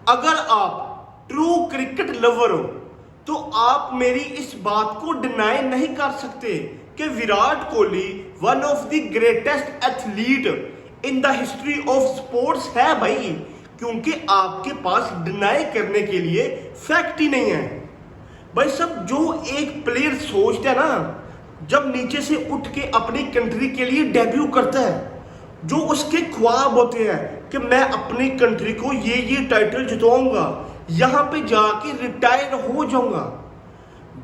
अगर आप true cricket lover हो तो आप मेरी इस बात को डिनाई नहीं कर सकते कि Virat Kohli one of the greatest athlete in the history of sports है भाई, क्योंकि आपके पास डिनाई करने के लिए फैक्ट ही नहीं है भाई। सब जो एक प्लेयर सोचता है ना, जब नीचे से उठ के अपनी कंट्री के लिए डेब्यू करता है, जो उसके ख्वाब होते हैं कि मैं अपनी कंट्री को ये टाइटल जितवाऊंगा, यहां पे जाके रिटायर हो जाऊंगा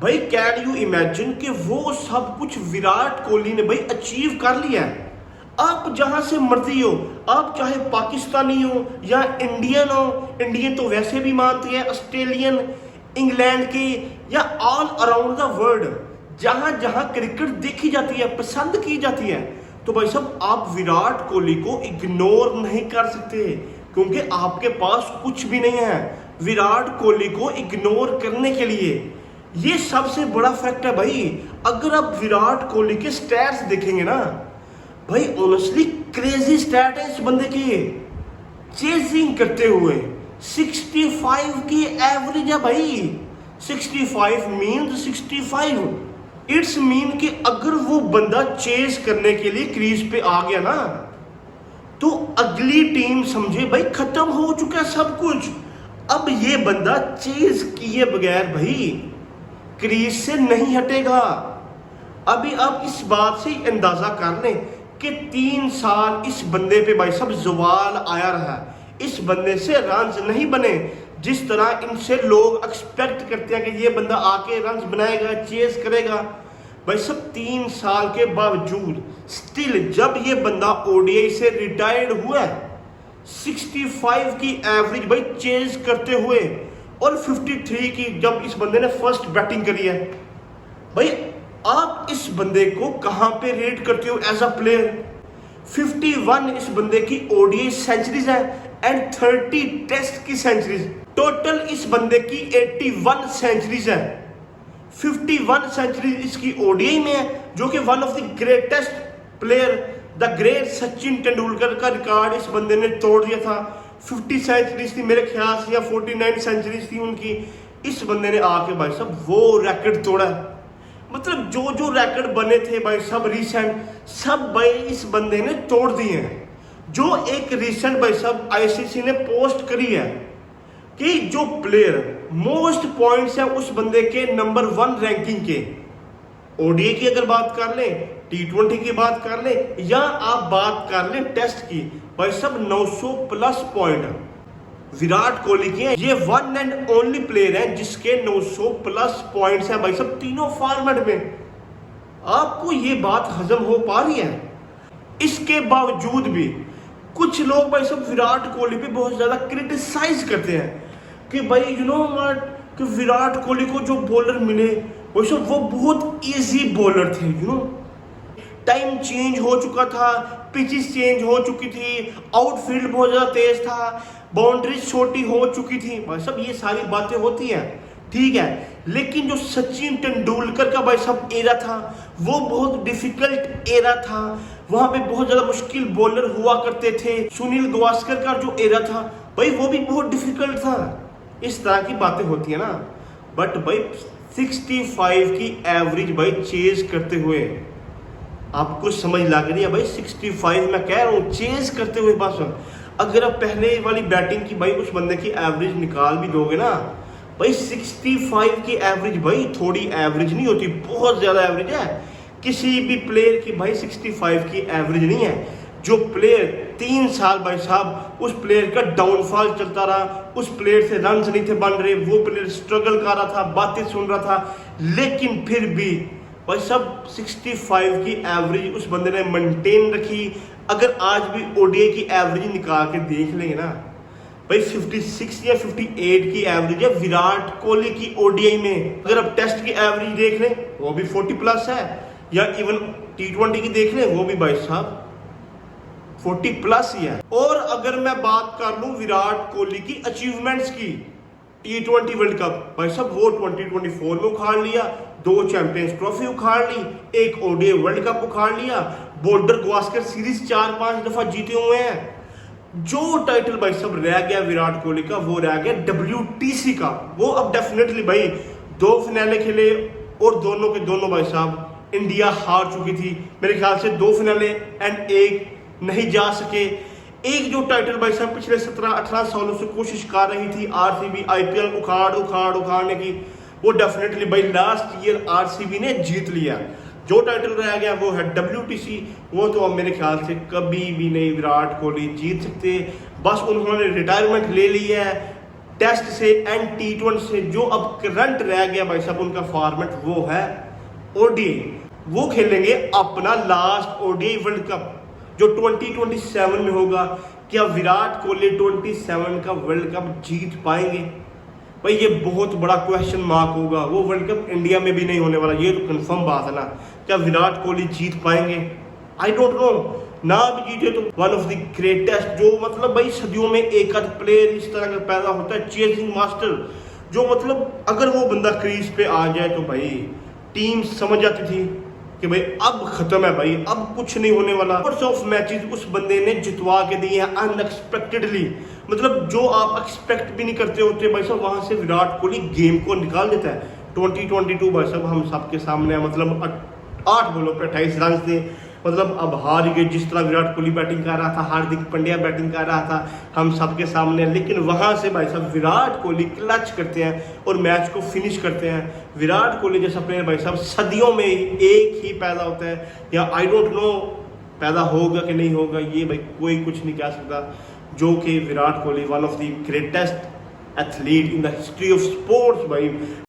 भाई। कैन यू इमेजिन कि वो सब कुछ विराट कोहली ने भाई अचीव कर लिया है। आप जहां से मर्जी हो, आप चाहे पाकिस्तानी हो या इंडियन हो, इंडियन तो वैसे भी मानते हैं, ऑस्ट्रेलियन, इंग्लैंड के या ऑल अराउंड द वर्ल्ड, जहां जहां क्रिकेट देखी जाती है, पसंद की जाती है, तो भाई साहब आप विराट कोहली को इग्नोर नहीं कर सकते, क्योंकि आपके पास कुछ भी नहीं है विराट कोहली को इग्नोर करने के लिए। ये सबसे बड़ा फैक्ट है भाई। अगर आप विराट कोहली के स्टैट्स देखेंगे ना भाई, ऑनेस्टली क्रेजी स्टैट है इस बंदे के। चेजिंग करते हुए 65 की एवरेज है भाई। 65 मीन 65, इट्स मीन कि अगर वो बंदा चेज करने के लिए क्रीज पे आ गया ना, तो अगली टीम समझे भाई खत्म हो चुका है सब कुछ। अब ये बंदा चेज किए बगैर भाई क्रीज से नहीं हटेगा। अभी आप इस बात से अंदाजा कर लें कि 3 साल इस बंदे पे भाई सब जुवाल आया रहा। इस बंदे से रन्स नहीं बने जिस तरह इनसे लोग एक्सपेक्ट करते हैं कि ये बंदा आके रन्स बनाएगा, चेस करेगा। भाई सब 3 साल के बावजूद स्टिल जब ये बंदा ओडीआई से रिटायर्ड हुआ, 65 की एवरेज भाई चेज करते हुए, और 53 की जब इस बंदे ने फर्स्ट बैटिंग करी है। भाई आप इस बंदे को कहां पे रेट करते हो एज अ प्लेयर? 51 इस बंदे की ओडीआई सेंचुरीज है एंड 30 टेस्ट की सेंचुरीज। टोटल इस बंदे की 81 सेंचुरीज है। 51 सेंचुरी इसकी ओडीआई में है, जो कि one of the greatest player, the great Sachin Tendulkar का रिकॉर्ड इस बंदे ने तोड़ दिया था। 50 सेंचुरीज थी मेरे ख्याल से, या 49 सेंचुरीज थी उनकी। इस बंदे ने आके भाई साहब वो रिकॉर्ड तोड़ा। मतलब जो जो रिकॉर्ड बने थे भाई सब रिसेंट, सब भाई इस बंदे ने तोड़ दिए हैं। जो एक रिसेंट भाई साहब आईसीसी ने पोस्ट करी है कि जो प्लेयर मोस्ट पॉइंट्स है उस बंदे के नंबर 1 रैंकिंग के, ओडीआई की अगर बात कर लें, टी20 की बात कर लें, या आप बात कर लें टेस्ट की, भाई सब 900 प्लस पॉइंट विराट कोहली के हैं। ये वन एंड ओनली प्लेयर है जिसके 900 प्लस पॉइंट्स हैं भाई सब तीनों फॉर्मेट में। आपको ये बात हजम हो पा रही है? इसके बावजूद भी कुछ लोग भाई सब विराट कोहली पे बहुत ज्यादा क्रिटिसाइज करते हैं कि भाई यू नो व्हाट, कि विराट कोहली को जो बॉलर मिले वो सब वो बहुत इजी बॉलर थे। यू नो टाइम चेंज हो चुका था, पिचेस चेंज हो चुकी थी, आउटफील्ड बहुत ज्यादा तेज था, बाउंड्रीज छोटी हो चुकी थी। भाई सब ये सारी बातें होती हैं, ठीक है, लेकिन जो सचिन तेंदुलकर का भाई सब एरा था वो बहुत डिफिकल्ट एरा था। वहां पे बहुत ज्यादा मुश्किल बॉलर हुआ करते थे। सुनील गावस्कर का जो एरा था भाई वो भी बहुत डिफिकल्ट था। इस तरह की बातें होती है ना। बट भाई 65 की एवरेज भाई चेज करते हुए, आपको समझ लग रही है भाई? 65 मैं कह रहा हूँ चेज करते हुए। बस अगर आप पहले वाली बैटिंग की भाई उस बंदे की एवरेज निकाल भी दोगे ना भाई, 65 की एवरेज भाई थोड़ी एवरेज नहीं होती, बहुत ज्यादा एवरेज है। किसी भी प्लेयर की भाई 65 की एवरेज नहीं है। जो प्लेयर 3 साल भाई साहब उस प्लेयर का डाउनफॉल चलता रहा, उस प्लेयर से रन्स नहीं थे बन रहे, वो प्लेयर स्ट्रगल कर रहा था, बातें सुन रहा था, लेकिन फिर भी भाई सब 65 की एवरेज उस बंदे ने मेंटेन रखी। अगर आज भी ओडीआई की एवरेज निकाल के देख लेंगे ना भाई, 56 या 58 की एवरेज है विराट कोहली की ओडीआई में। अगर आप टेस्ट की एवरेज देख लें वो भी 40 प्लस है, या इवन टी20 की देख लें वो भी भाई साहब 40 प्लस ही है। और अगर मैं बात कर लूं विराट कोहली की अचीवमेंट्स की, टी20 वर्ल्ड कप भाई साहब वो 2024 में उखाड़ लिया, 2 चैंपियंस ट्रॉफी उखाड़ ली, 1 ओडीआई वर्ल्ड कप उखाड़ लिया, बॉर्डर गावस्कर सीरीज 4-5 दफा जीते हुए हैं। जो टाइटल भाई सब रह गया विराट कोहली का, वो रह गया WTC का। वो अब डेफिनेटली भाई 2 फिनाले खेले और दोनों के दोनों भाई साहब इंडिया हार चुकी थी। मेरे ख्याल से 2 फिनाले एंड 1 नहीं जा सके। एक जो टाइटल भाई साहब पिछले 17-18 सालों से कोशिश कर रही थी RCB IPL उखाड़ने की, वो डेफिनेटली भाई लास्ट ईयर RCB ने जीत लिया। जो टाइटल रह गया वो है WTC। वो तो अब मेरे ख्याल से कभी भी नहीं विराट कोहली जीत सकते। बस उन्होंने रिटायरमेंट ले ली है टेस्ट से एंड T20 से। जो अब करंट रह गया भाई साहब उनका फॉर्मेट वो है ODI। वो खेलेंगे अपना लास्ट ODI वर्ल्ड कप जो 2027 में होगा। क्या विराट कोहली 27 का वर्ल्ड कप जीत पाएंगे? भाई ये बहुत बड़ा क्वेश्चन मार्क होगा। वो वर्ल्ड कप इंडिया में भी नहीं होने वाला, ये तो कंफर्म बात है ना। क्या विराट कोहली जीत पाएंगे? I don't know. ना भी जीते तो वन ऑफ द ग्रेटेस्ट, जो मतलब भाई सदियों में एक आध प्लेयर इस तरह का पैदा होता है, चेजिंग मास्टर, जो मतलब अगर वो बंदा क्रीज पे आ जाए तो भाई टीम समझ जाती थी कि भाई अब खत्म है, भाई अब कुछ नहीं होने वाला। नंबर्स ऑफ मैचेस उस बंदे ने जितवा के दिए हैं अनएक्सपेक्टेडली। मतलब जो आप एक्सपेक्ट भी नहीं करते होते भाई साहब, वहां से विराट कोहली गेम को निकाल देता है। 2022 भाई साहब हम सबके सामने मतलब 8 बॉलों पे 28 रन थे। मतलब अब हार ही गए। जिस तरह विराट कोहली बैटिंग कर रहा था, हार्दिक पांड्या बैटिंग कर रहा था हम सबके सामने, लेकिन वहां से भाई साहब विराट कोहली क्लच करते हैं और मैच को फिनिश करते हैं। विराट कोहली जैसा प्लेयर भाई साहब सदियों में एक ही पैदा होता है, या आई डोंट नो पैदा होगा कि नहीं होगा, ये भाई कोई कुछ नहीं कह सकता। जो कि Virat Kohli one of the greatest athlete in the history of sports भाई।